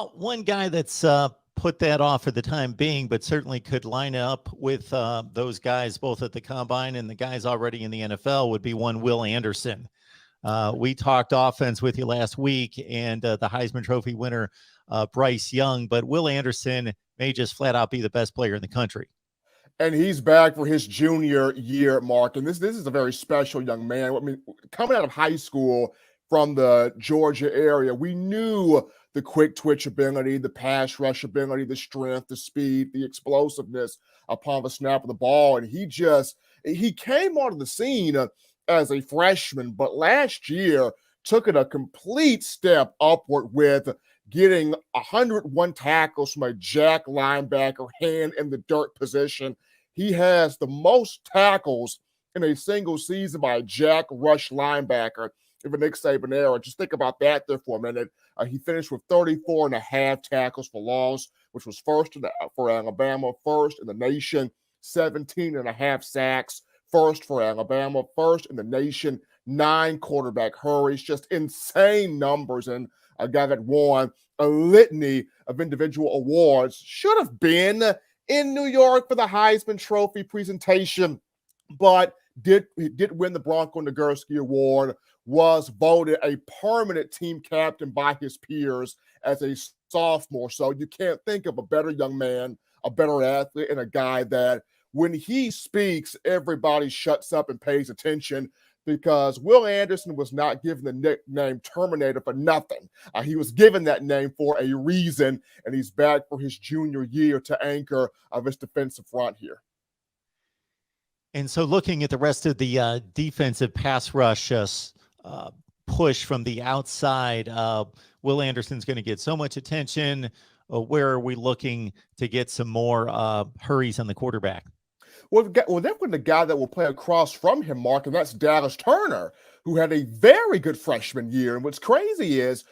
Well, one guy that's put that off for the time being, but certainly could line up with those guys both at the combine and the guys already in the NFL would be one Will Anderson. We talked offense with you last week and the Heisman Trophy winner, Bryce Young, but Will Anderson may just flat out be the best player in the country. And he's back for his junior year, Mark. And this is a very special young man. I mean, coming out of high school from the Georgia area, we knew the quick twitch ability, the pass rush ability, the strength, the speed, the explosiveness upon the snap of the ball. And he came onto the scene as a freshman, but last year took it a complete step upward with getting 101 tackles from a jack linebacker, hand in the dirt position. He has the most tackles in a single season by a jack rush linebacker in the Nick Saban era. Just think about that there for a minute. He finished with 34 and a half tackles for loss, which was first for Alabama, first in the nation, 17 and a half sacks, first for Alabama, first in the nation, 9 quarterback hurries, just insane numbers. And a guy that won a litany of individual awards, should have been in New York for the Heisman Trophy presentation, but did win the Bronko Nagurski Award, was voted a permanent team captain by his peers as a sophomore. So you can't think of a better young man, a better athlete, and a guy that when he speaks, everybody shuts up and pays attention, because Will Anderson was not given the nickname Terminator for nothing. He was given that name for a reason, and he's back for his junior year to anchor his defensive front here. And so looking at the rest of the defensive pass rush push from the outside, Will Anderson's going to get so much attention. Where are we looking to get some more hurries on the quarterback? Well, they've got the guy that will play across from him, Mark, and that's Dallas Turner, who had a very good freshman year. And what's crazy is,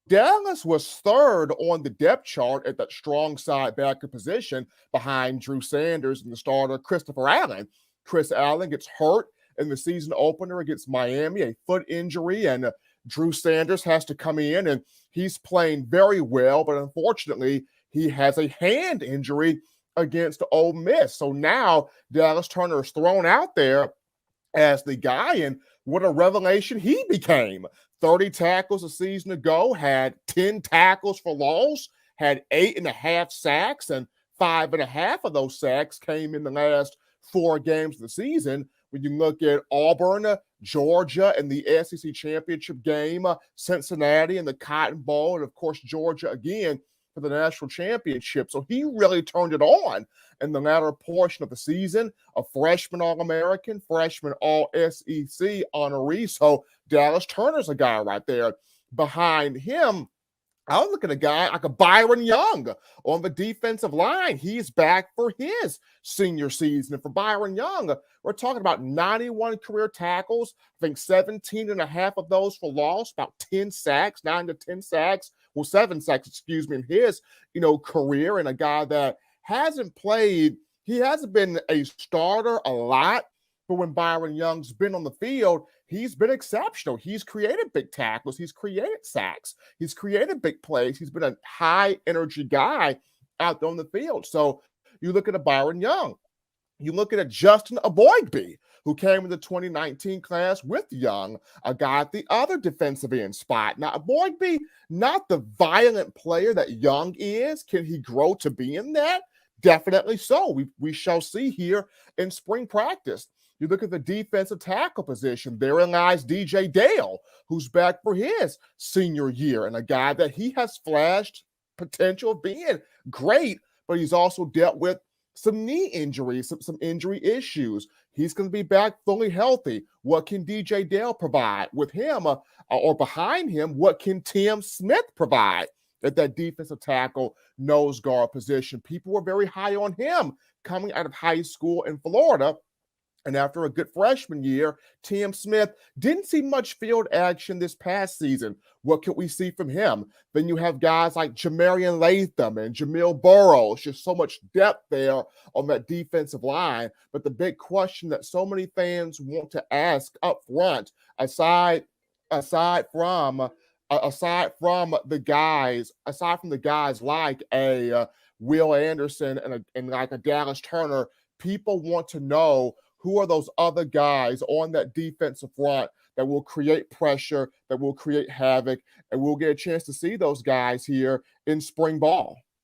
Dallas was third on the depth chart at that strong side backer position behind Drew Sanders and the starter Christopher Allen. Chris Allen gets hurt in the season opener against Miami, a foot injury, and Drew Sanders has to come in, and he's playing very well, but unfortunately, he has a hand injury against Ole Miss. So now Dallas Turner is thrown out there as the guy, and what a revelation he became. 30 tackles a season ago, had 10 tackles for loss, had 8.5 sacks, and 5.5 of those sacks came in the last 4 games of the season. When you look at Auburn, Georgia, and the SEC championship game, Cincinnati and the Cotton Bowl, and of course Georgia again for the national championship. So he really turned it on in the latter portion of the season. A freshman All-American, freshman All-SEC honoree. So Dallas Turner's a guy right there. Behind him, I would look at a guy like a Byron Young on the defensive line. He's back for his senior season. And for Byron Young, we're talking about 91 career tackles. I think 17 and a half of those for loss, about 10 sacks, 9 to 10 sacks. Well, 7 sacks, in his, career. And a guy that hasn't played, he hasn't been a starter a lot, but when Byron Young's been on the field, he's been exceptional. He's created big tackles. He's created sacks. He's created big plays. He's been a high-energy guy out on the field. So you look at a Byron Young. You look at a Justin Aboigbe, who came in the 2019 class with Young, a guy at the other defensive end spot. Now, Aboigbe, not the violent player that Young is. Can he grow to be in that? Definitely so. We shall see here in spring practice. You look at the defensive tackle position. Therein lies DJ Dale, who's back for his senior year, and a guy that he has flashed potential of being great, but he's also dealt with some knee injuries, some injury issues. He's going to be back fully healthy. What can DJ Dale provide with him or behind him? What can Tim Smith provide at that defensive tackle nose guard position? People were very high on him coming out of high school in Florida. And after a good freshman year, Tim Smith didn't see much field action this past season. What can we see from him? Then you have guys like Jamarian Latham and Jamil Burrows. Just so much depth there on that defensive line. But the big question that so many fans want to ask up front, aside from aside from the guys like a Will Anderson and like a Dallas Turner, people want to know who are those other guys on that defensive front that will create pressure, that will create havoc, and we'll get a chance to see those guys here in spring ball.